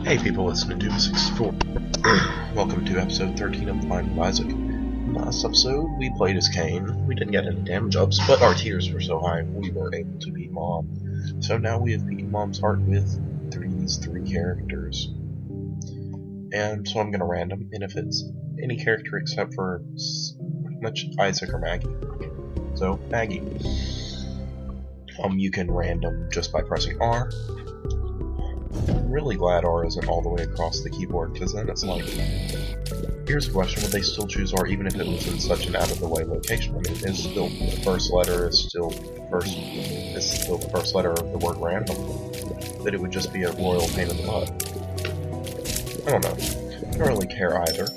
Hey people, it's Naduma64. Welcome to episode 13 of The Mind of Isaac. Last episode, we played as Cain. We didn't get any damage ups, but our tiers were so high, we were able to beat Mom. So now we have beaten Mom's heart with these three characters. And so I'm going to random, and if it's any character except for pretty much Isaac or Maggie. So, Maggie. You can random just by pressing R. I'm really glad R isn't all the way across the keyboard, because then it's like, here's a question, would they still choose R even if it was in such an out-of-the-way location? I mean, is still the first letter is still the first letter of the word random, that it would just be a royal pain in the butt. I don't know. I don't really care either.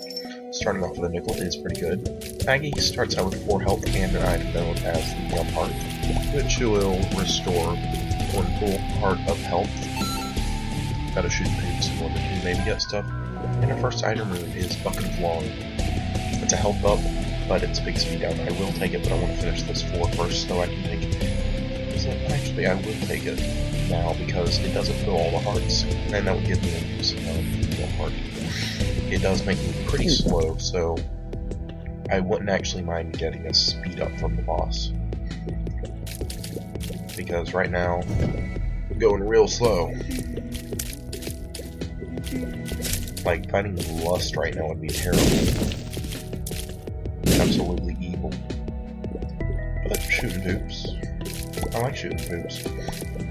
Starting off with a nickel is pretty good. Maggie starts out with 4 health and an item known as the Heart, which will restore 1 full heart of health. Gotta shoot things in order to maybe get stuff. And our first item rune is Bucket of Long. It's a health up, but it's big speed down. I will take it, but I want to finish this 4 first so I can take it. Actually, I will take it now because it doesn't fill all the hearts, and that would give me a use of the heart. It does make me pretty slow, so I wouldn't actually mind getting a speed up from the boss. Because right now, I'm going real slow. Like, fighting Lust right now would be terrible. Absolutely evil. But shooting hoops. I like shooting hoops.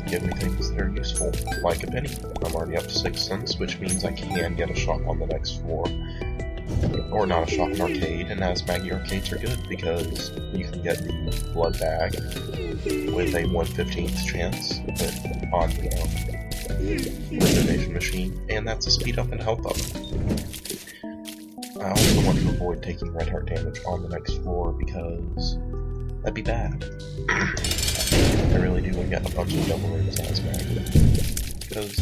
Give me things that are useful, like a penny. I'm already up to 6 cents, which means I can get a shop on the next floor. Or not a shop, an arcade, and as Maggie arcades are good, because you can get the blood bag with a 1/15th chance on the reservation machine, and that's a speed up and health up. I also want to avoid taking red heart damage on the next floor because that'd be bad. I really do want to get a bunch of double runes as Maggie, because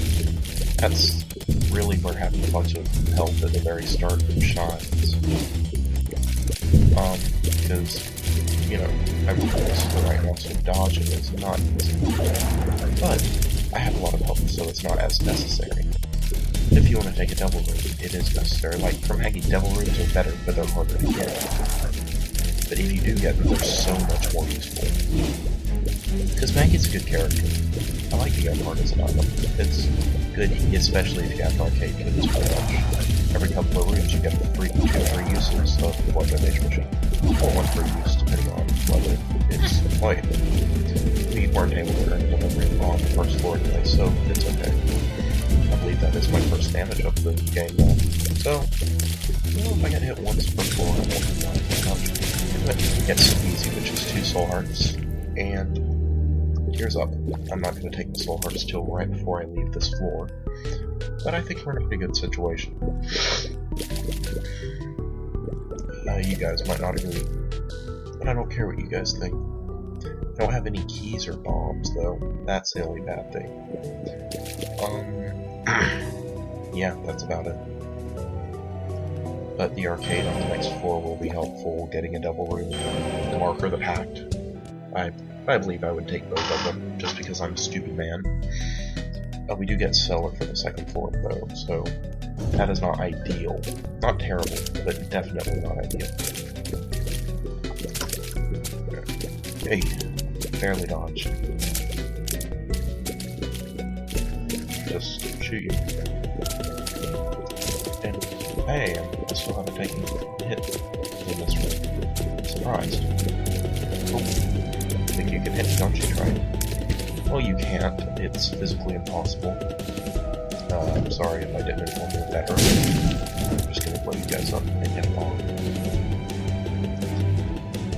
that's really where having a bunch of health at the very start shines. Because, you know, I'm focused right now, so dodging is not easy. But I have a lot of health, so it's not as necessary. If you want to take a double rune, it is necessary. Like, for Maggie, double runes are better, but they're harder to get. But if you do get them, they're so much more useful. Because Maggie's a good character. I like the gun part as an item. It's good, especially if you have an arcade, because pretty much every couple of runes you get 2 free uses of the blood donation machine. Or 1 free use, depending on whether it's played. We weren't able to earn 1 rune on the first floor anyway, so it's okay. I believe that is my first damage of the game now. So, you know, if I get hit once per floor, I won't mind that much. But it gets easy, which is 2 soul hearts, and tears up. I'm not going to take the soul hearts till right before I leave this floor, but I think we're in a pretty good situation. You guys might not agree, but I don't care what you guys think. I don't have any keys or bombs, though. That's the only bad thing. Yeah, that's about it. But the arcade on the next floor will be helpful, getting a double rune, the Mark or the Pact. I believe I would take both of them, just because I'm a stupid man. We do get Cellar for the second floor, though, so that is not ideal. Not terrible, but definitely not ideal. Hey, barely dodged. Just shoot you. And, hey, I still haven't taken a hit in this room. Surprised. Cool. Think you can hit me, don't you, try? Well, you can't. It's physically impossible. I'm sorry if I didn't inform you of that earlier. I'm just gonna blow you guys up and get a bomb.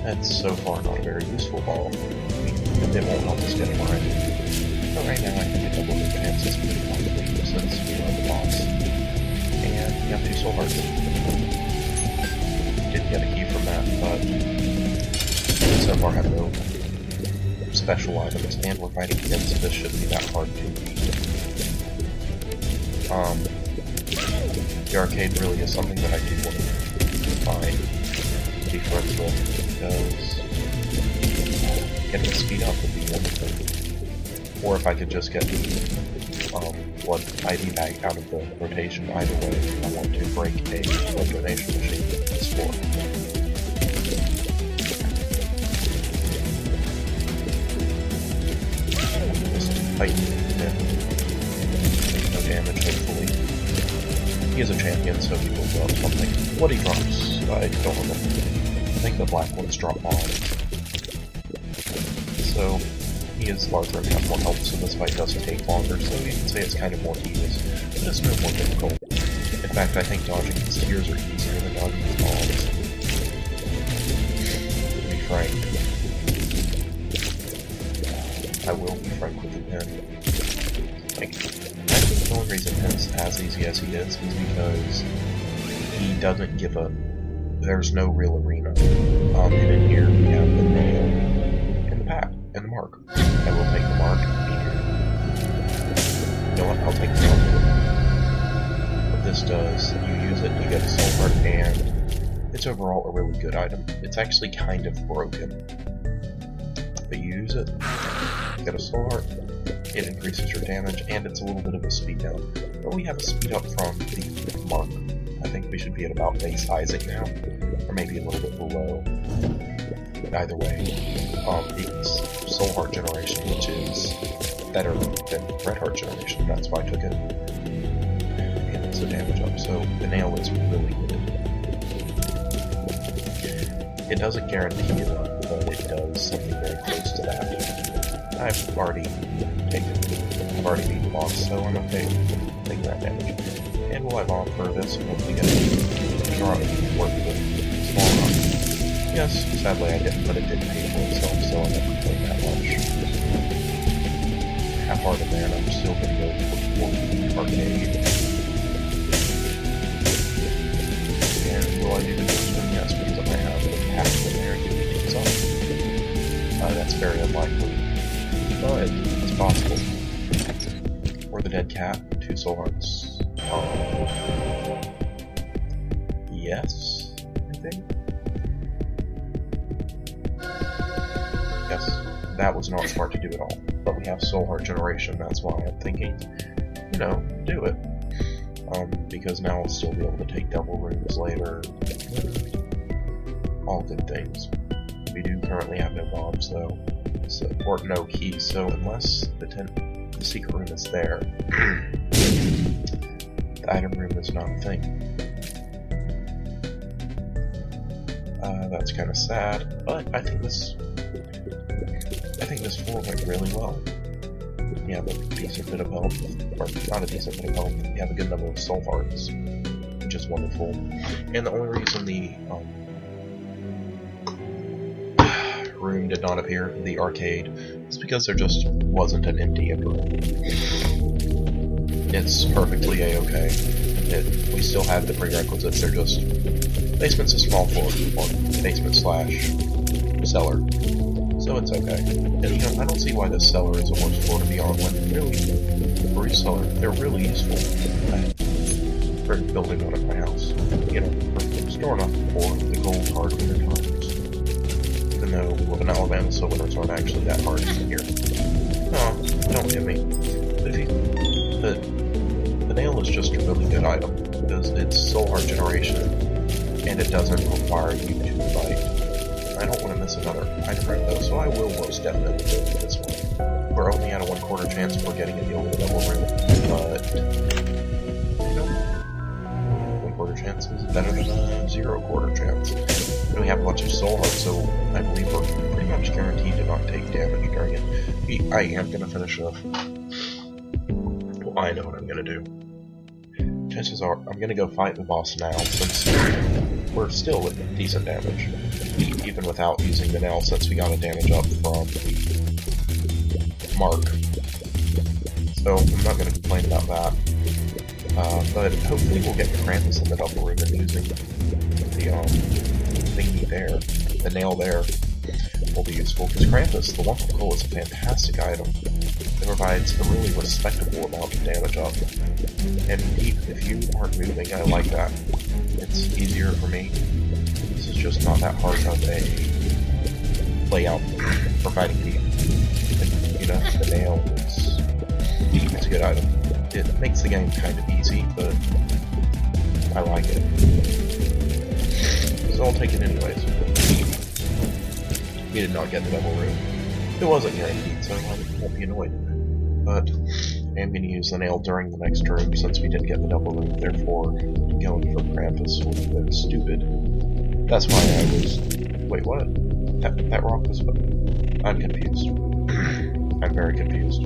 That's so far not a very useful bomb. It won't help us get a mine. But right now I think a double rune chance is pretty likely since we are the boss. And we have 2 soul hearts. Didn't get a key from that, but so far have no special items, and we're fighting against this shouldn't be that hard to beat. The arcade really is something that I do want to find, be friends with, because getting the speed up would be wonderful. Or if I could just get the blood IV bag out of the rotation either way if I want to break a blood donation machine with this floor. Just tighten him. No damage, hopefully. He is a champion, so he will drop something. What he drops, I don't remember. I think the black ones drop bombs. So, he is larger and has more health, so this fight does take longer, so you can say it's kind of more tedious, but it's no more difficult. In fact, I think dodging his tears are easier than dodging his bombs. To be frank. I will be frank with the pen. Like, I think the only reason Pen's as easy as he is because he doesn't give a... There's no real arena. And in here we have the nail and the pack. And the mark. I will take the mark. You know what? I'll take the mark. What this does, you use it, you get a soul heart, and it's overall a really good item. It's actually kind of broken. But you use it, you get a soul heart, it increases your damage, and it's a little bit of a speed down. But we have a speed up from the mark. I think we should be at about base Isaac now, or maybe a little bit below. Either way, it's Soul Heart Generation, which is better than Red Heart Generation. That's why I took it. And it's a damage up, so the nail is really good. It doesn't guarantee it up, but it does something very close to that. I've already beaten the boss, so I'm okay taking that damage. And we'll have on for this, and hopefully get a draw to work with small rock. Yes, sadly I didn't, but it did pay for itself, so I'm not complaining that much. Half-hearted there, and I'm still going to go for the arcade. And will I do the next one? Yes, because I have the path in there giving me things off. That's very unlikely, but it's possible. Or the dead cat, 2 soul hearts. Yes, I think. Yes, that was not smart to do at all. But we have Soul Heart Generation, that's why I'm thinking, you know, do it. Because now I'll still be able to take double rooms later. All good things. We do currently have no bombs though, so, or no keys, so unless the secret room is there, the item room is not a thing. That's kind of sad, but I think this floor went really well. You have a decent bit of health, or not a decent bit of health, you have a good number of soul hearts, which is wonderful. And the only reason the room did not appear in the arcade is because there just wasn't an empty room. It's perfectly a-okay. We still have the prerequisites, they're just... Basement's a small floor, or basement slash cellar. So it's okay. And you know, I don't see why this cellar is a worse floor to be on when really, for each cellar, they're really useful for building one at my house. You know, for storing up for the cold, hard winter times. Even though we live in Alabama, so winters aren't actually that hard in here. No, don't hit me. But if you, the nail is just a really good item, because it's Soul Heart Generation, and it doesn't require you to fight. I don't want to miss another item room though, so I will most definitely go for this one. We're only at a 1/4 chance of getting a deal with a double room, but you know, 1/4 chance is better than a 0/4 chance. And we have a bunch of soul hearts, so I believe we're pretty much guaranteed to not take damage during it. I am gonna finish off. Well, I know what I'm gonna do. Chances are I'm gonna go fight the boss now, since we're still with decent damage. Even without using the nail, since we got a damage up from the mark. So I'm not going to complain about that. But hopefully we'll get Krampus in the double room and using the thingy there, the nail there, will be useful. Because Krampus, the Wonderful Coal, is a fantastic item. It provides a really respectable amount of damage up. And if you aren't moving, I like that. It's easier for me. This is just not that hard of a layout for fighting people. You know, the nail is a good item. It makes the game kind of easy, but I like it. So I'll take it anyways. We did not get the double room. It wasn't guaranteed, so I won't be annoyed. But I am going to use the nail during the next room since we didn't get the double room. Therefore, going for Krampus was a bit stupid. That's why I was... Wait, what? That rock was... I'm confused. I'm very confused.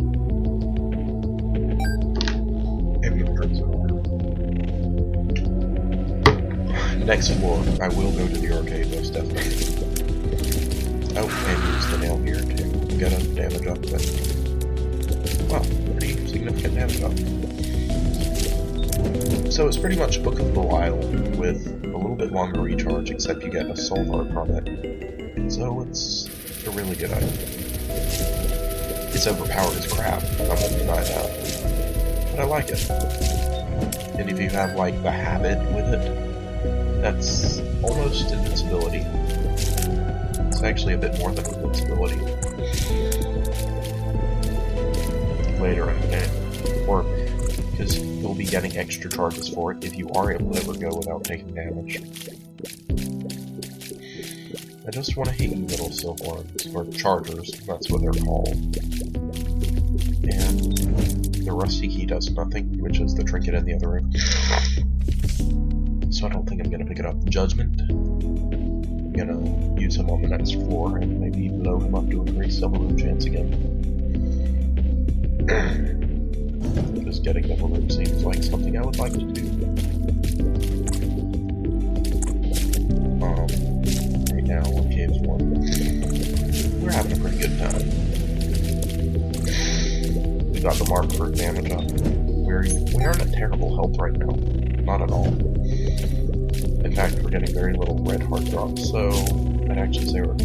Next floor, I will go to the arcade most definitely. Oh, and use the nail here to get a damage up. But, wow, pretty significant damage up. So it's pretty much Book of Belial with a little bit longer recharge, except you get a soul heart from it. So it's a really good item. It's overpowered as crap, I won't deny that. But I like it. And if you have like the habit with it, that's almost invincibility. It's actually a bit more than invincibility. Later in the game. Or, because you'll be getting extra charges for it if you are able to ever go without taking damage. I just want to hit you little silkworms, or chargers, that's what they're called. And the rusty key does nothing, which is the trinket in the other room. So I don't think I'm going to pick it up. Judgment. I'm going to use him on the next floor and maybe blow him up to increase double room chance again. Because getting double room seems like something I would like to do. Right now, on Caves 1, we're having a pretty good time. We got the mark for damage up. We aren't at terrible health right now. Not at all. In fact, we're getting very little red heart drops, so I'd actually say we're... I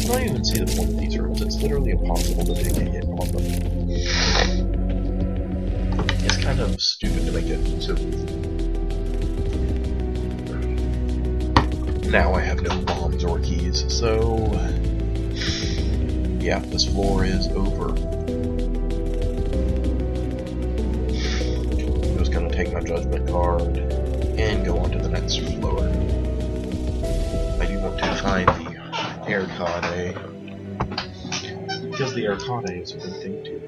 don't even see the point of these rooms. It's literally impossible to take a hit on them. It's kind of stupid to make it so easy. Now I have no bombs or keys, so... yeah, this floor is over. I'm just gonna take my judgment card and go on to the next floor. I do want to find the Arcade, because the Arcade is a good thing too.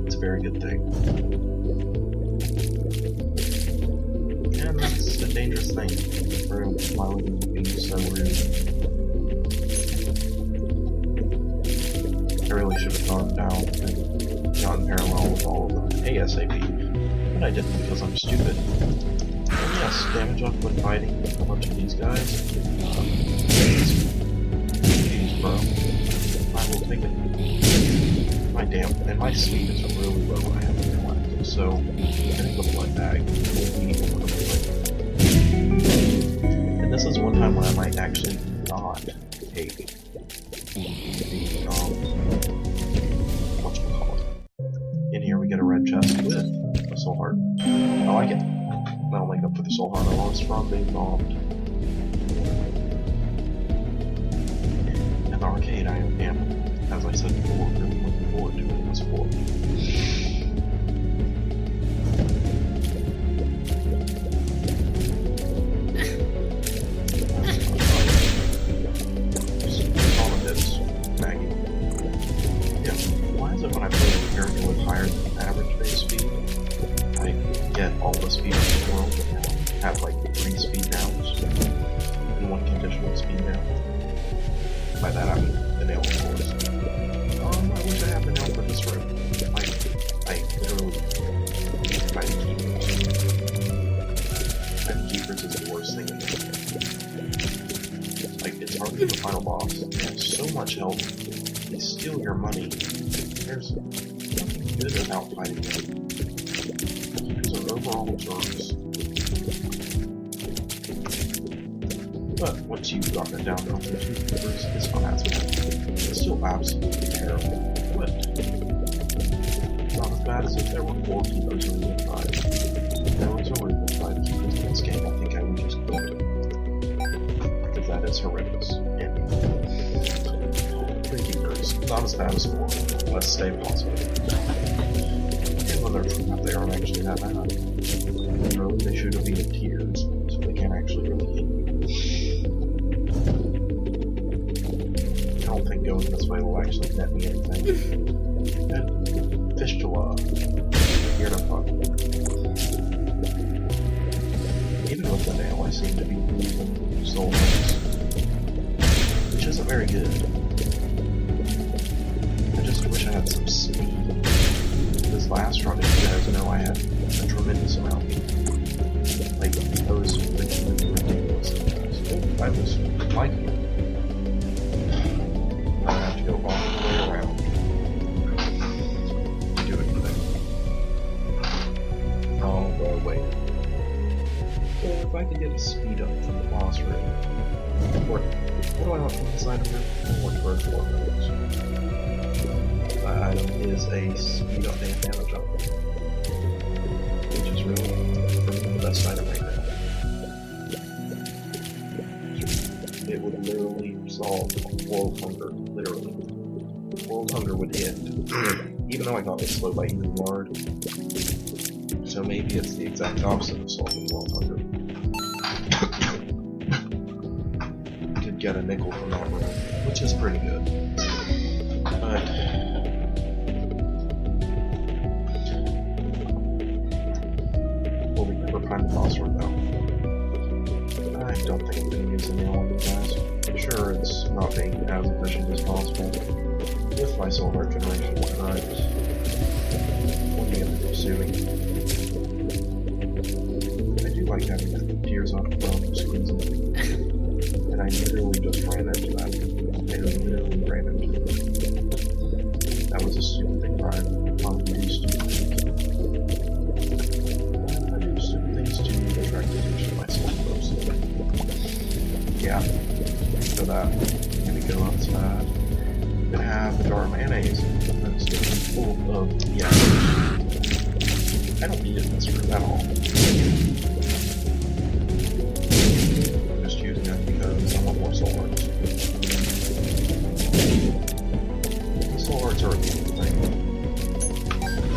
It's a very good thing. And that's a dangerous thing for my living being so rude. I really should have gone down and gotten parallel with all of them ASAP. But I didn't because I'm stupid. And yes, damage up when fighting a bunch of these guys. Jeez, bro. I will take it. My damn, and my speed is really low when I have to collect, so getting the blood bag will be one of the And this is one time when I might actually not take the whatchamacallit. In here we get a red chest with a soul heart. I like it. That'll make up for the soul heart I lost from being bombed. And the arcade I am, as I said before, really looking forward to in this floor. All of this, Maggie. Yeah, why is it when I play a character with higher than average base speed, I get all the speed in the world and have like 3 speed downs and 1 conditional speed down? By that I mean the nail, of course. I wish I had the nail for this room. I literally try to keep it. And keepers is the worst thing in this game. Like, it's hardly the final boss. They have so much health. They steal your money. There's nothing good about fighting them. These are overall jerks. But once you've gotten it down to 2 keepers, it's not as bad. It's still absolutely terrible, but not as bad as if there were 4 keepers or even 5. If there was only 5 keepers in this game, I think I would just quit it. Because that is horrendous. And 3 keepers, not as bad as 4. Let's stay positive. their trap, they aren't actually that bad. Really, they shoot a beam of tears, so they can't actually really hit you. I don't think going this way will actually net me anything. And Fistula. You're not fun. Even with the nail, I seem to be losing soul points, which isn't very good. I just wish I had some speed. This last run, if you guys know, I had a tremendous amount. Like, I was freaking ridiculous. I was liking it. I have to go all the way around to do anything. All the way. So if I could get a speed up from the boss room, what do I want from this item now? I want for 4 minutes. That item is a speed up and damage up, which is really, for me, the best item right now. It would literally solve world hunger, literally. World hunger would end, even though I got it slowed by even Lard. So maybe it's the exact opposite of solving world hunger. Could get a nickel from that room, which is pretty good. But will we ever find the boss room now? I don't think I'm going to use the nail on these guys. Sure, it's not being as efficient as possible with my soul heart generation, but what are you going to do, Suing? I do like having the tears on the bone squeezing. And I literally just ran into that. I literally ran into it. That was a stupid thing, Brian. I do stupid things. I do stupid things to attract attention to myself, mostly. Yeah. So that. Gonna go outside. Gonna have the jar of mayonnaise. That's full of. Yeah. I don't need it in this room at all. I'm just using it because I want more soul hearts. The soul hearts are a cool thing.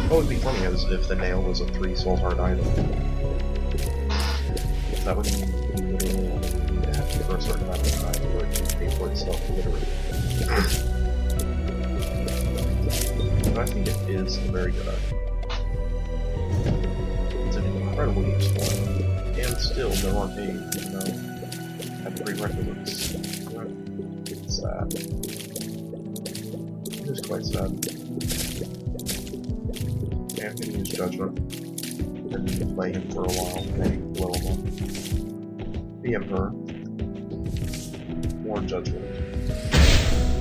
What would be funny is if the nail was a 3 soul heart item. That would mean you literally only need to have it for a certain amount of time for it to pay for itself, literally. But I think it is a very good item. It's an incredibly useful item. And still, no arcade, even though I have prerequisites. It's sad. It is quite sad. I'm gonna use Judgment and play him for a while, maybe blow him up. The Emperor. More Judgment.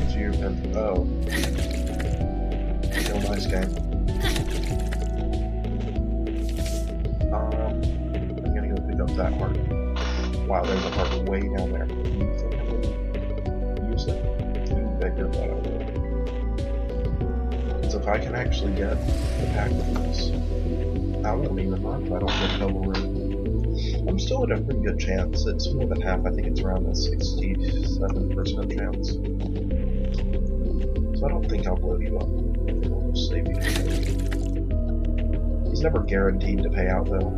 It's you and oh. Still nice game. I'm gonna go pick up that heart. Wow, there's a heart way down there. You think I'm gonna use it? You bet your butt I will. So if I can actually get the pack of this, I won't even mind if I don't get double room. I'm still at a pretty good chance. It's more than half. I think it's around a 67% chance. So I don't think I'll blow you up. I'll just save you. He's never guaranteed to pay out, though.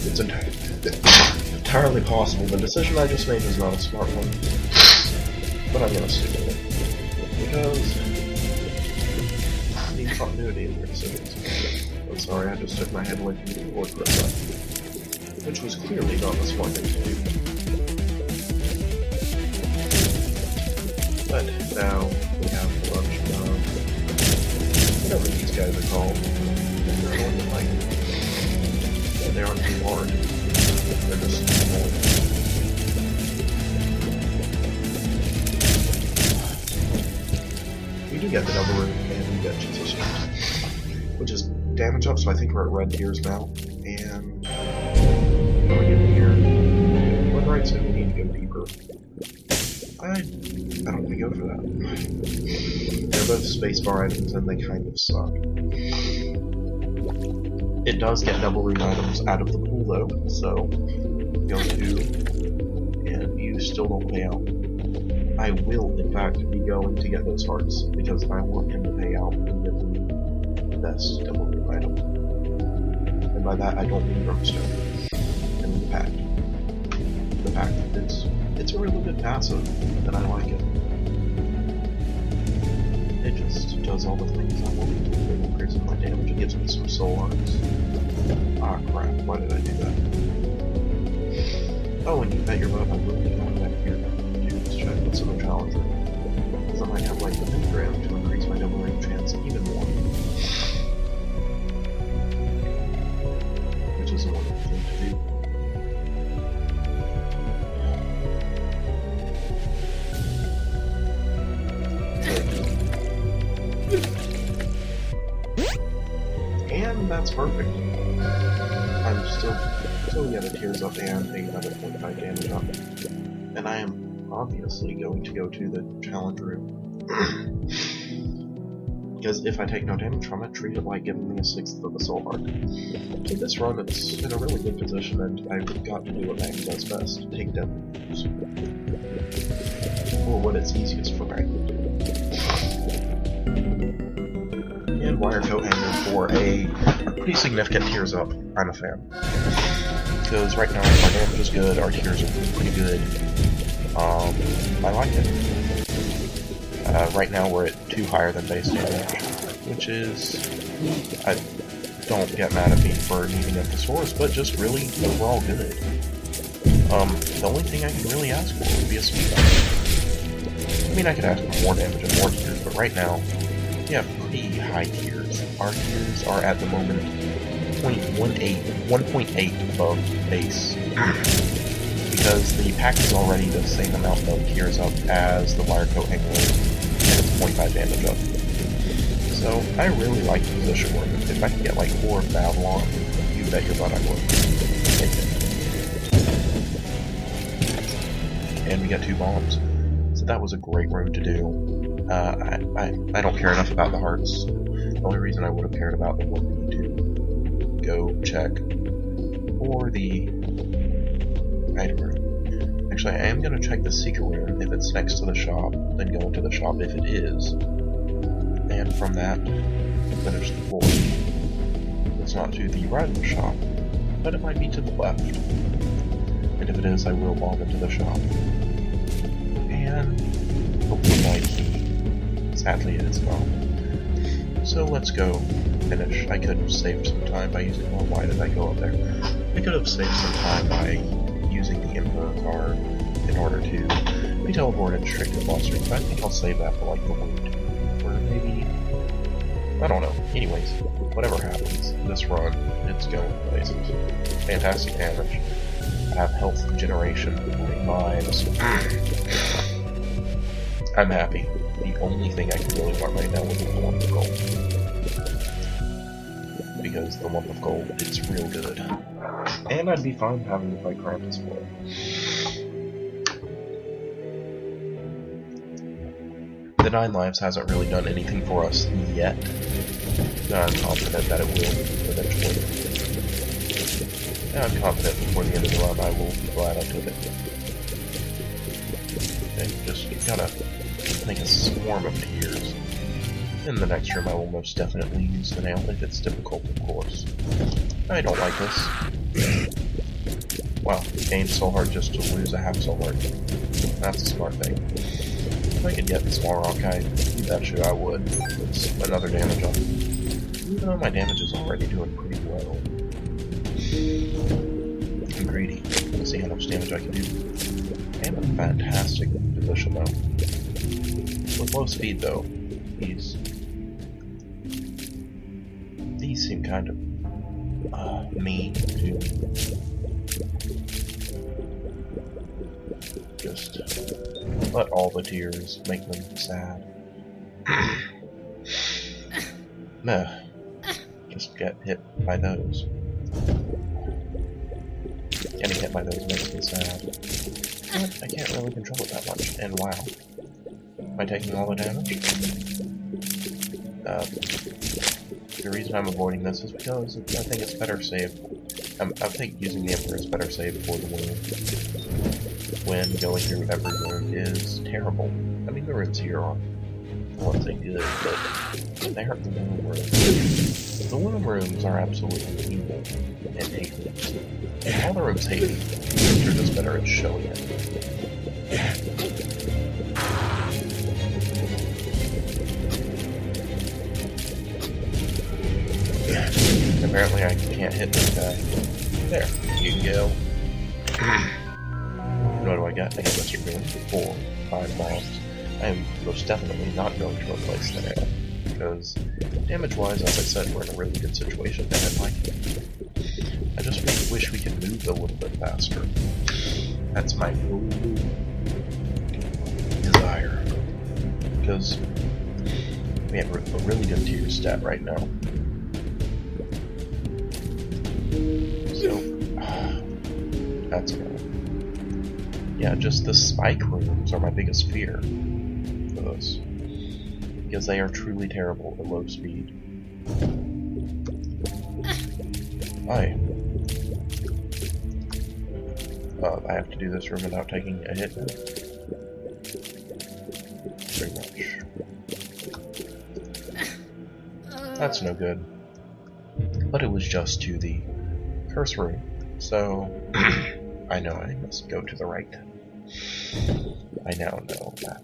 It's entirely possible. The decision I just made was not a smart one. But I'm gonna stick with it. Because I need continuity in your decisions. I'm sorry, I just took my head away from the keyboard for a second. Which was clearly not the smart thing to do. But now we have a bunch of whatever these guys are called. They're going to fight. They aren't too hard. They're just annoying. We do get the double room and we get Jesus Christ, which is damage up, so I think we're at red tiers now. And we're getting here. We're right, so we need to go deeper. I don't want to go for that. They're both spacebar items and they kind of suck. It does get double room items out of the pool though, so go to, and you still don't pay out. I I will, in fact, be going to get those hearts, because I want him to pay out and get the best double room item. And by that, I don't mean Brimstone. I mean the Pact. The Pact is, it's a really good passive, and I like it. It just does all the things I want it to. It increases my damage, it gives me some soul arcs. Ah crap, why did I do that? Oh, and you bet your butt I will be going back here to check what's in the challenge room. Because I might have like the pentagram to increase my double ring chance even more. Which is a wonderful thing to do. And that's perfect. I'm still get a Tears Up and take another 0.5 damage up. And I am obviously going to go to the challenge room. Because if I take no damage from it, treat it like giving me a 1/6 of a soul heart. So this run, it's in a really good position, and I've got to do what Maggie does best, take damage. Or what it's easiest for Maggie to do. And Wire Coat Hanger for a pretty significant Tears Up. I'm a fan. Because right now our damage is good, our tears are pretty good. I like it. Right now we're at 2 higher than base damage, which is... I don't get mad at me for needing a thesaurus, but just really overall good. The only thing I can really ask for would be a speed up. I mean, I could ask for more damage and more tears, but right now, we have pretty high tears. Our tears are at the moment 1.8 above base. Because the pack is already the same amount of tears up as the Wire Coat Hanger, and it's 0.5 damage up. So, I really like the position where if I can get like 4 of Babylon, you bet your butt I would. And we got 2 bombs. So that was a great room to do. I don't care enough about the hearts. The only reason I would have cared about them would be to go check for the item room. Actually, I am going to check the secret room if it's next to the shop, then go into the shop if it is. And from that, finish the floor. It's not to the right of the shop, but it might be to the left. And if it is, I will bomb into the shop. And hopefully my key. Sadly, it is not. So let's go finish. I could have saved some time by using... Well, why did I go up there? I could have saved some time by using the Emperor card in order to be teleported straight to the boss room, but I think I'll save that for like the wound. Or maybe... I don't know. Anyways, whatever happens, this run, it's going places. Fantastic damage. I have health generation, vibes. I'm happy. The only thing I can really want right now is the lump of gold. Because the lump of gold, it's real good. And I'd be fine having to fight Krampus for it. The 9 lives hasn't really done anything for us yet. But I'm confident that it will eventually. And I'm confident before the end of the run I will be glad I took it. Okay, just gotta make a swarm of tears. In the next room I will most definitely use the nail if it's difficult, of course. I don't like this. Wow, gain soul heart just to lose a half soul heart. That's a smart thing. If I could get the small rock guy, you betcha I would. It's another damage up. Even though my damage is already doing pretty well. I'm greedy. Let's see how much damage I can do. I am in a fantastic position though. With low speed though, these seem kind of mean to just let all the tears make them sad. Nah, just get hit by those. Getting hit by those makes me sad. But I can't really control it that much, and wow. Am I taking all the damage? The reason I'm avoiding this is because I think it's better saved. I think using the Emperor is better saved for the wound. when going through every room is terrible. I mean, the rooms here are, I won't say good, but they aren't the womb rooms. The womb rooms are absolutely evil and hate me. And all the rooms hate me, they're just better at showing it. Apparently I can't hit this guy. There, you can go. What do I got? I got this room, 4, 5 bombs. I am most definitely not going to replace the nail, because damage-wise, as I said, we're in a really good situation, and I just really wish we could move a little bit faster. That's my desire, because we have a really good tier stat right now. So, that's good. Yeah, just the spike rooms are my biggest fear for this, because they are truly terrible at low speed. Hi. I have to do this room without taking a hit now. Pretty much. That's no good. But it was just to the curse room, so I know I must go to the right. I now know that.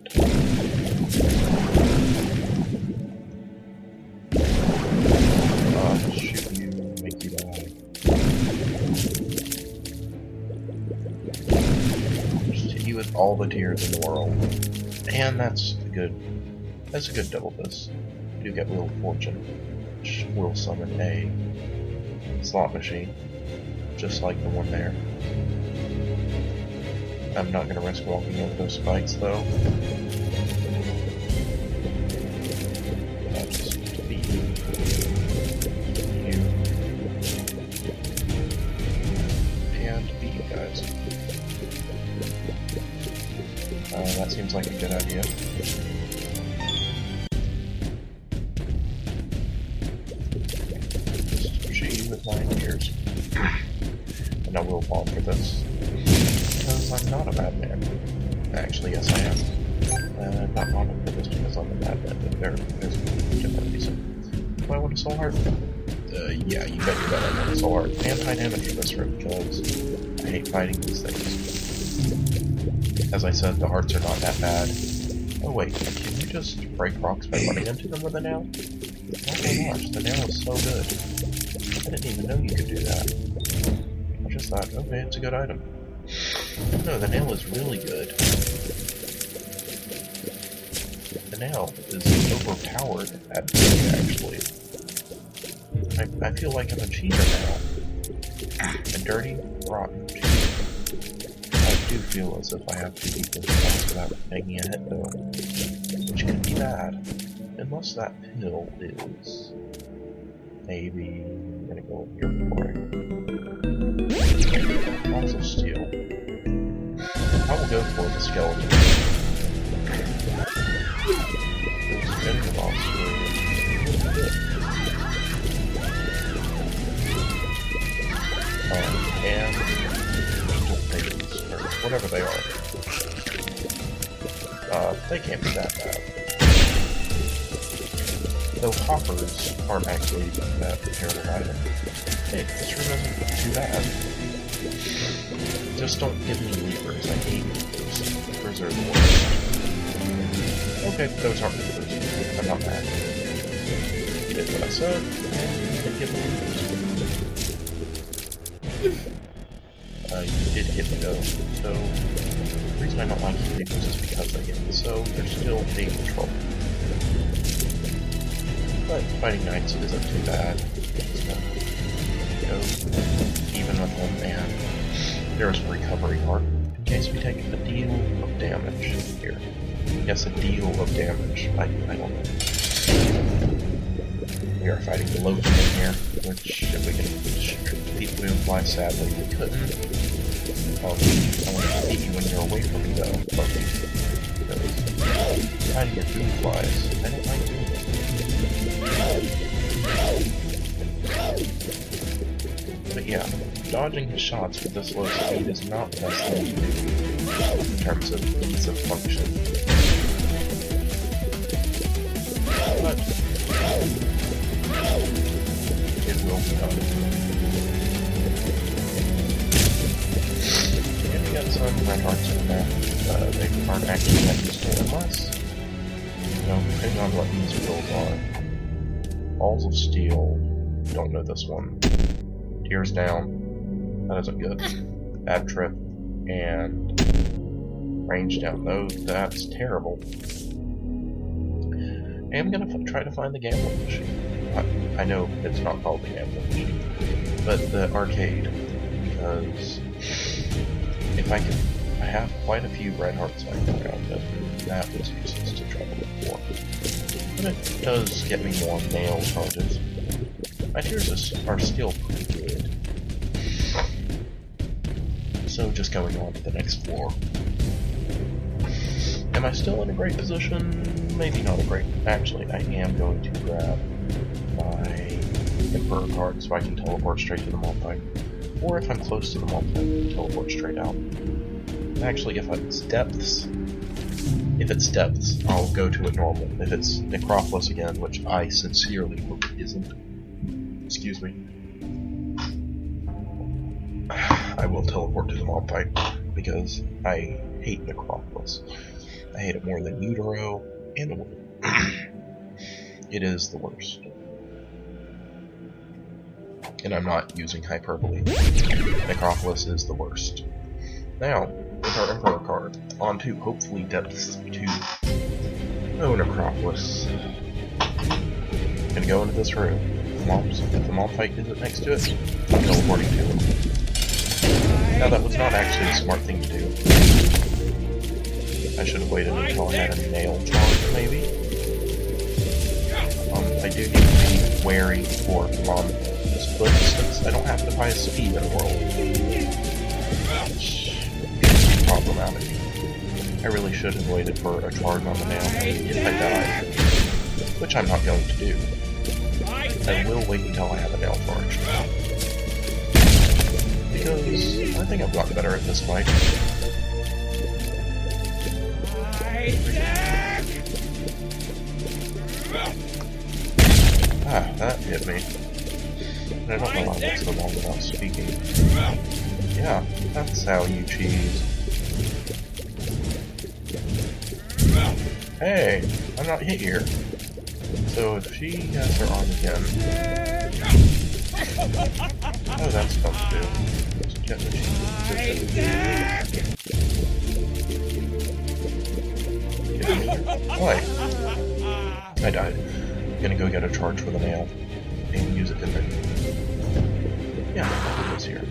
Shoot you, make you die. Just hit you with all the tears in the world. And that's a good double fist. You do get Wheel of Fortune, which will summon a slot machine, just like the one there. I'm not gonna risk walking over those spikes though. I'll just beat you. And beat you guys. That seems like a good idea. Just shoot you with my ears. And I will fall for this. Because I'm not a bad man. Actually, yes, I am. Not falling for this because I'm a bad man, but there's a different reason. Do I want a soul heart? Yeah, you bet I want a soul heart. And high damage in this room, because I hate fighting these things. As I said, the hearts are not that bad. Oh wait, can you just break rocks by running into them with a nail? Oh my gosh, the nail is so good. I didn't even know you could do that. I just thought, okay, it's a good item. No, the nail is really good. The nail is overpowered at this, actually. I feel like I'm a cheater now. A dirty, rotten cheater. I do feel as if I have to beat this boss without taking a hit though, which can be bad. Unless that pill is... maybe... I'm gonna go in here for it. Also steel. I will go for the skeleton. There's been the boss and angel things, or whatever they are. They can't be that bad. Though hoppers aren't actually that terrible item. Hey, this room isn't too bad. Just don't give me leapers. I hate leapers. Leapers are the worst. Okay, those aren't leapers. I'm not mad. You did what I said, and you did give me leapers. You did hit me though, so the reason I don't like leapers is because they hit me, so they're still being trouble. But fighting knights isn't too bad. Just go even with them, and there's a recovery heart in case we take a deal of damage here. Yes, a deal of damage. I don't know. We are fighting the Loki in here, which if we can beat Moonfly, sadly we couldn't. I want to beat you when you're away from me though, Loki. Because fighting your Moonflies, I don't like doing it. But yeah, dodging his shots with this low speed is not the best thing to do. in terms of ease of function. But it will be done. And we got some red hearts in there. They aren't actually that useful unless, you know, depending on what these builds are. Balls of Steel, don't know this one. Tears Down, that isn't good. Bad Trip, and Range Down, that's terrible. I am gonna try to find the gambling machine. I know it's not called the gambling machine, but the arcade, because if I have quite a few red hearts lying around, but that was useless to try to look for. But it does get me more nail charges. My tears are still pretty good. So just going on to the next floor. Am I still in a great position? Maybe not a great... Actually, I am going to grab my Emperor card so I can teleport straight to the Malphite. Or if I'm close to the Malphite, teleport straight out. Actually, if it's depths, I'll go to it normal. If it's Necropolis again, which I sincerely hope it isn't, excuse me, I will teleport to the Malphite, because I hate Necropolis. I hate it more than Utero, and it is the worst. And I'm not using hyperbole. Necropolis is the worst. Now, with our Emperor card, on to hopefully Depths 2. Oh, Necropolis. Gonna go into this room. If the Malphite isn't next to it, I'm teleporting to it. Now, that was not actually a smart thing to do. I should have waited until I had a nail charge, maybe. I do need to be wary for this, but since I don't have to buy a speed in the world, which is problematic. I really should have waited for a charge on the nail if I die, which I'm not going to do. I will wait until I have a nail charge. Because I think I've gotten better at this fight. Ah, that hit me. I don't know why that's so long without speaking. Yeah, that's how you cheese. Hey, I'm not hit here. So if she has her arm again... Oh, that's tough to do. Let's get the Why? I died. I'm gonna go get a charge for the nail and use it in there. Yeah, I'll put this here.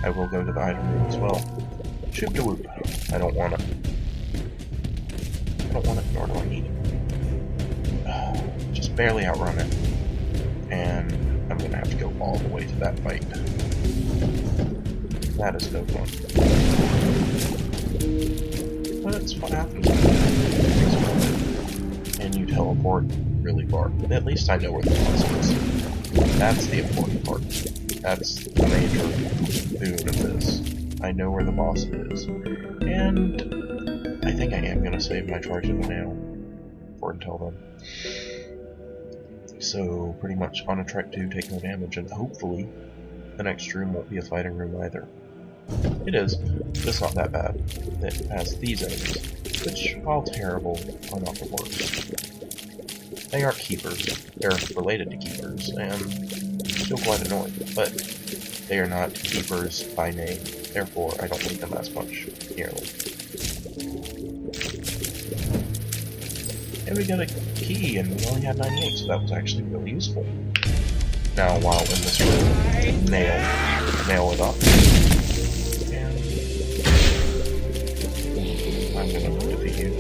I will go to the item room as well. Shoop to whoop. I don't want it. I don't want it, nor do I need it. Just barely outrun it. And I'm gonna have to go all the way to that fight. That is no fun. But it's what happens when you and you teleport really far. At least I know where the boss is. That's the important part. That's the major boon of this. I know where the boss is. And I think I am gonna save my charge of the nail for until then. So, pretty much on a trek to take no damage, and hopefully the next room won't be a fighting room either. It is, but it's not that bad. It has these enemies, which, while terrible, are not the worst. They aren't keepers. They're related to keepers, and still quite annoying, but they are not keepers by name, therefore I don't need them as much, nearly. And we got a key, and we only had 98, so that was actually really useful. Now, while in this room, nail it up. And I'm gonna defeat you.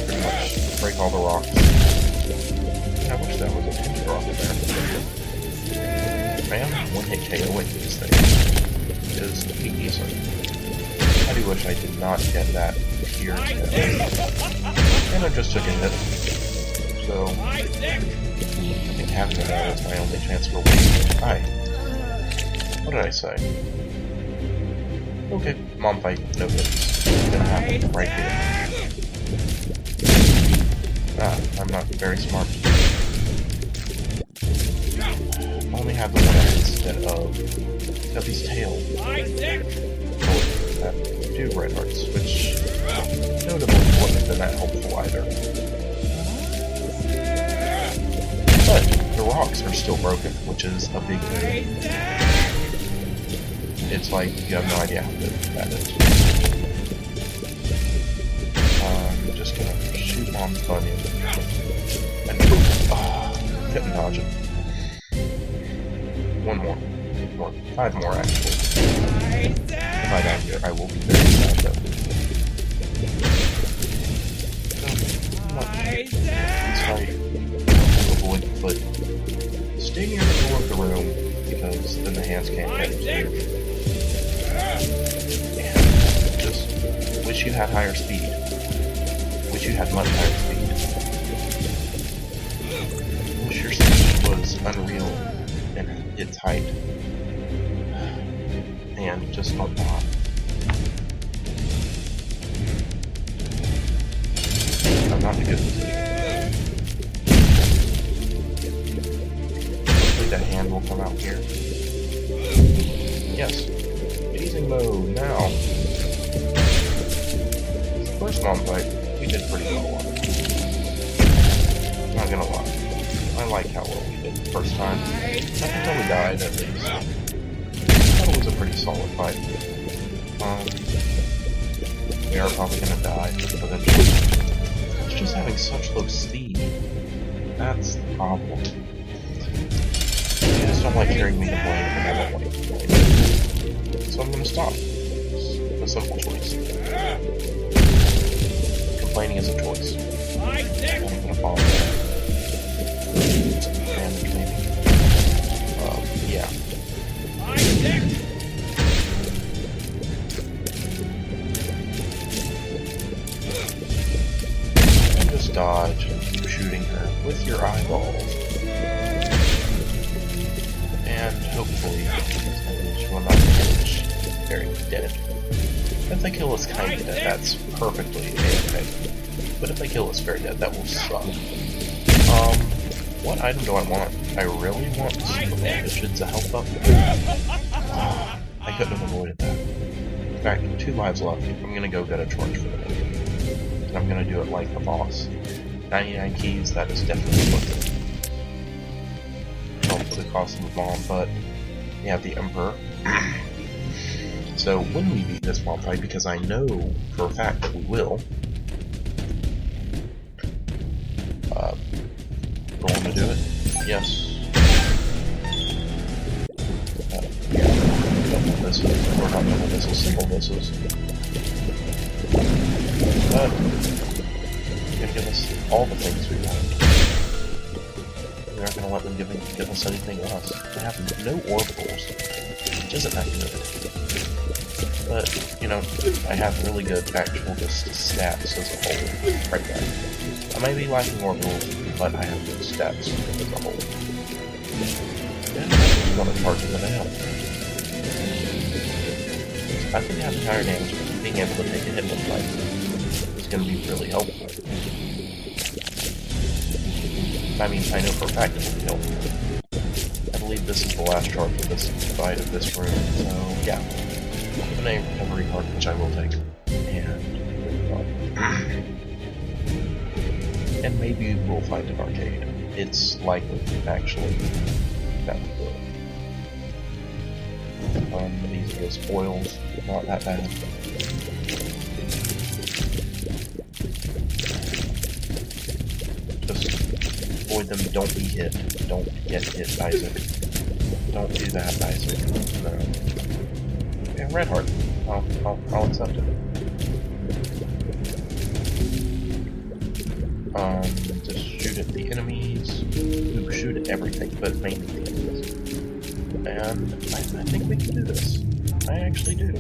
Pretty much break all the rocks. I wish that was a tinted rock in there. Man, one-hit KOing these things is decent. I do wish I did not get that here. And I just took a hit. So, I think having that is my only chance for winning. Hi. What did I say? Okay, mom fight, no hits. It's gonna happen right here. Ah, I'm not very smart. I only have the one instead of Tuffy's tail. Oh, that two red hearts, which notably wouldn't have been that helpful either. But the rocks are still broken, which is a big deal. It's like you have no idea how good that is. I'm just gonna shoot on Bunyan. And couldn't dodge it. One more. 5 more actually. If I die here, I will be very sad though. It's like avoid the foot. Stay near the door of the room because then the hands can't get into you. And just wish you had higher speed. Wish you had much higher speed. Wish your speed was unreal in its height. And just not that. I'm not in a good position. Hopefully that hand will come out here. Yes. Phasing mode, now. The first mom fight, we did pretty well on it. Not gonna lie. I like how well we did the first time. Not until we died, at least. I thought it was a pretty solid fight. We are probably gonna die eventually. It's just having such low speed. That's the problem. I just don't like hearing me complain, and I don't like complaining. So I'm gonna stop. It's a simple choice. Complaining is a choice. I'm gonna follow that. And maybe. Yeah. And just dodge and keep shooting her with your eyeballs. And hopefully she will not finish very dead. If they kill us kind of dead, that's perfectly okay. But if they kill us very dead, that will suck. What item do I want? I really want some damage. It's a health up. I couldn't have avoided that. In fact, 2 lives left. I'm gonna go get a charge for them. And I'm gonna do it like the boss. 99 keys, that is definitely worth it. Help for the cost of the bomb, but we have the Emperor. So when we beat this bomb fight, because I know for a fact that we will, going to do it? Yes. Double missiles, or not double missiles, single missiles. But they're gonna give us all the things we want. We're not gonna let them give us anything else. They have no orbitals, which isn't that good. But, you know, I have really good actual just stats as a whole right now. I may be lacking orbitals, but I have good stats as a whole. And I'm just going to target them out. I think having higher damage, being able to take a hit with life is going to be really helpful. I mean, I know for a fact it will be helpful. I believe this is the last charge of this fight of this room, so yeah. An a recovery card, which I will take. And maybe we'll find an arcade. It's likely, actually, that we will. These are just oils, not that bad. Just avoid them, don't be hit. Don't get hit, Isaac. Don't do that, Isaac. No. Yeah, red heart. I'll accept it. Just shoot at the enemies. Ooh, shoot at everything, but mainly the enemies. And I think we can do this. I actually do.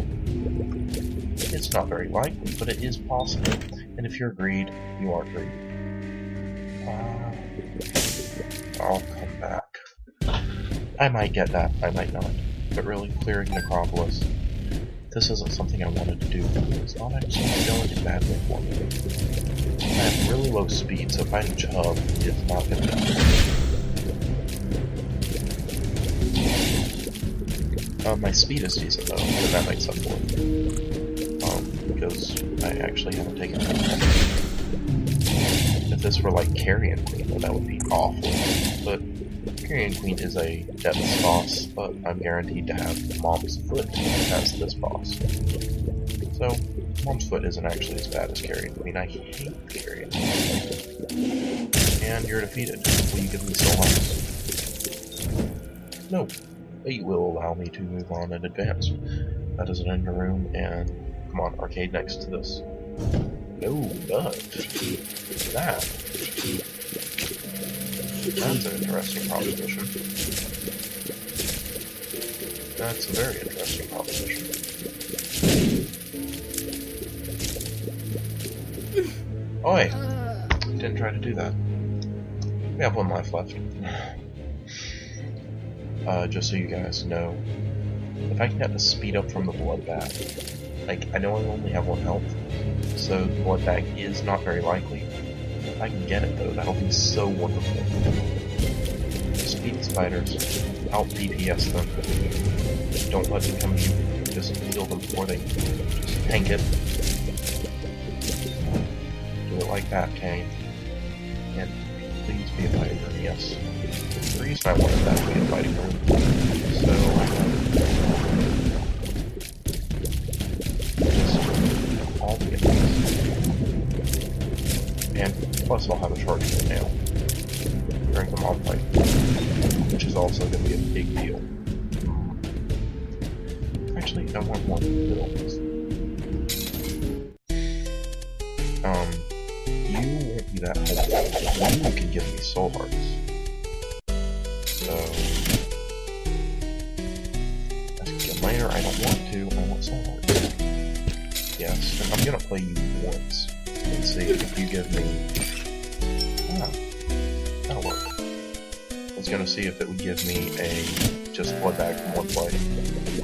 It's not very likely, but it is possible. And if you're greed, you are greedy. I'll come back. I might get that, I might not. But really, clearing Necropolis, this isn't something I wanted to do. It's not actually going too badly for me. I have really low speed, so fighting Chub is not going to be. My speed is decent though, and that makes up for it. Because I actually haven't taken it. If this were like Carrion Queen, well, that would be awful. But Carrion Queen is a depth boss, but I'm guaranteed to have Mom's Foot as this boss. So, Mom's Foot isn't actually as bad as Carrion Queen. I hate Carrion Queen. And you're defeated. Will you give me soul hearts? No. It will allow me to move on and advance. That is an ender room, and come on, arcade next to this. No, but that. That's an interesting proposition. That's a very interesting proposition. Oi! Didn't try to do that. We have one life left. Just so you guys know, if I can get the speed up from the blood bag, like, I know I only have 1 health, so the blood bag is not very likely. If I can get it though, that'll be so wonderful. Speed spiders, out DPS them. Don't let them come to you, just kill them before they just tank it. Do it like that, Kane. And please be a fighting room, yes. The reason I wanted that to be a fighting room, so just all the enemies. And plus I'll have a chargeable nail during the mob fight, which is also going to be a big deal. Actually, I want one build. You won't be that helpful. You can give me soul hearts. So, I can get later, I don't want to, I want soul hearts. Yes, and I'm gonna play you once, and see if you give me... that'll work. I was gonna see if it would give me a just blood bag from one play.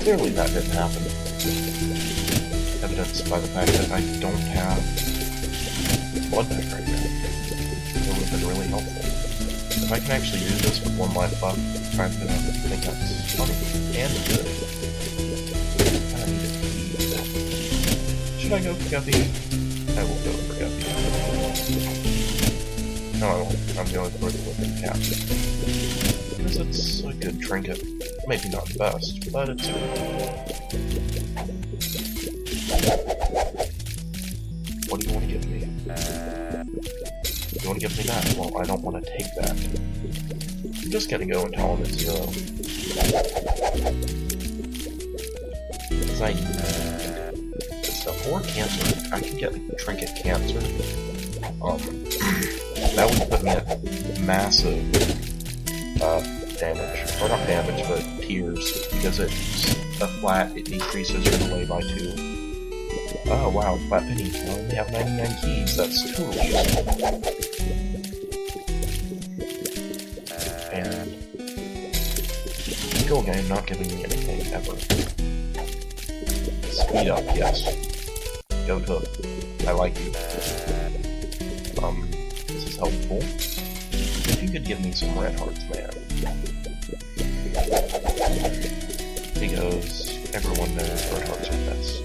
Clearly that didn't happen. Evidenced by the fact that I don't have blood bag right now. It would have been really helpful. If I can actually do this with 1 life left, I think that's funny and good. I need to eat. Should I go for Guppy? I will go for Guppy. No, I won't. I'm going for the Whipping Cap. Because it's a good trinket. Maybe not the best, but it's good. What do you want to give me? You want to give me that? Well, I don't want to take that. I'm just gonna go and tell him it's 0. Because I need stuff. Or cancer. I can get trinket cancer. That would put me at massive damage. Or not damage, but tears. Because it's a flat, it decreases your delay by 2. Oh wow, flat penny. I only have 99 keys. That's totally useful. And skill game not giving me anything ever. Speed up, yes. Go to. I like you. This is helpful. If you could give me some red hearts, man. Because everyone knows red hearts are best.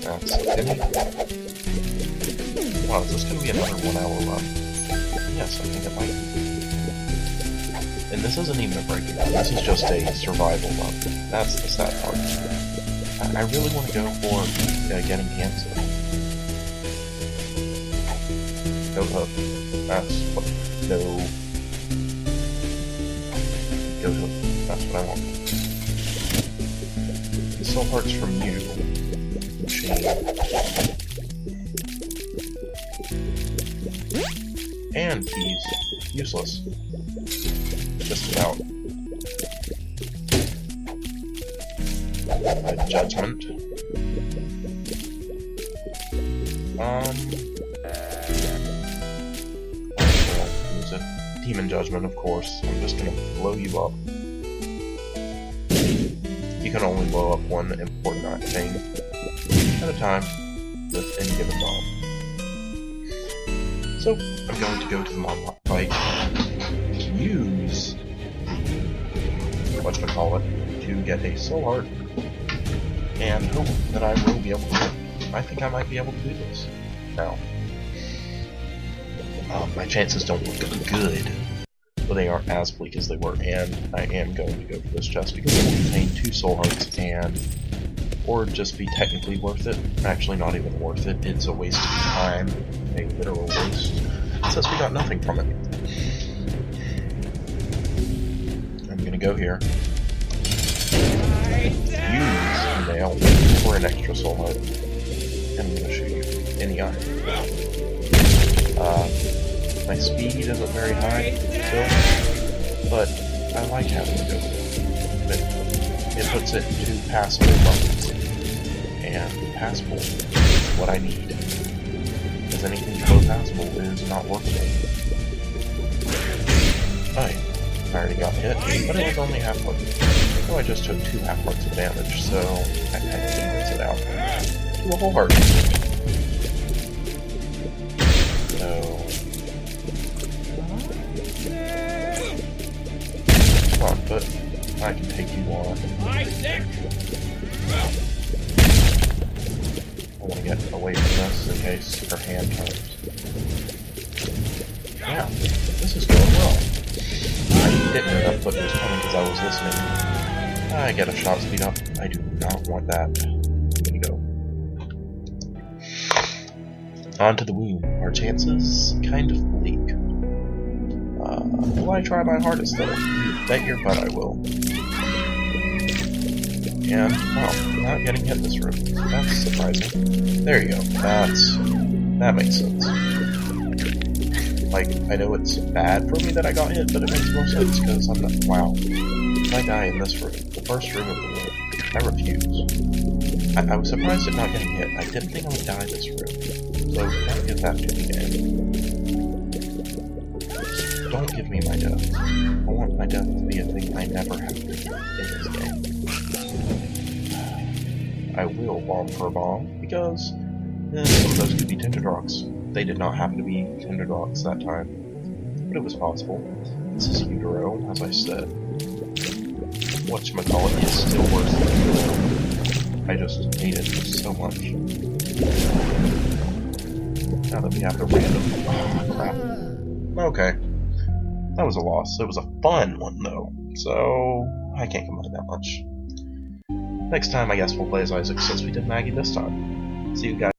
That's a penny. Wow, is this going to be another 1 hour run? Yes, I think it might be. And this isn't even a breaking run, this is just a survival run. That's the sad part. I really want to go for getting cancer. Go hook. That's what. No. Go hook. That's what I want. Soul hearts from you. Machine. And keys. Useless. Just about. a Judgment. I'll use a Demon Judgment, of course. I'm just gonna blow you up. You can only blow up one important thing at a time with any given mob. So, I'm going to go to the mob fight, use whatchamacallit to get a soul heart, and hope that I will be able to. I think I might be able to do this. Now, my chances don't look good, but they aren't as bleak as they were, and I am going to go for this chest because it will contain 2 soul hearts, and or just be technically worth it. Actually, not even worth it. It's a waste of time, a literal waste, since we got nothing from it. I'm gonna go here. Use nail for an extra soul heart, and I'm gonna shoot you in the eye. My speed isn't very high still, but I like having to go with it. It puts it into passable buttons, and passable is what I need, because anything below passable is not worth it. I already got hit, but it was only half heart. So I just took 2 half hearts of damage, so I kind of evens it out to a whole heart. So come on, but I can take you on. I want to get away from this in case her hand turns. Yeah, this is going well. I didn't know that foot was coming because I was listening. I get a shot speed up. I do not want that. I'm gonna go. On to the wound. Our chances kind of bleak. Will I try my hardest though? You bet your butt I will. And, well, not getting hit this room. That's surprising. There you go. That makes sense. Like, I know it's bad for me that I got hit, but it makes more sense because I'm not. Wow. If I die in this room, the first room of the room, I refuse. I was surprised at not getting hit. I didn't think I would die this room. So, don't give that to me, game. Don't give me my death. I want my death to be a thing I never have to do in this game. I will bomb for a bomb, because some of those could be tinted rocks. They did not happen to be tinted rocks that time, but it was possible. This is Utero, as I said. Whatchamacallit is still worse than Utero. I just hate it so much. Now that we have the random... Oh, crap. Okay. That was a loss. It was a fun one, though, so I can't complain that much. Next time, I guess we'll play as Isaac, since we did Maggie this time. See you guys.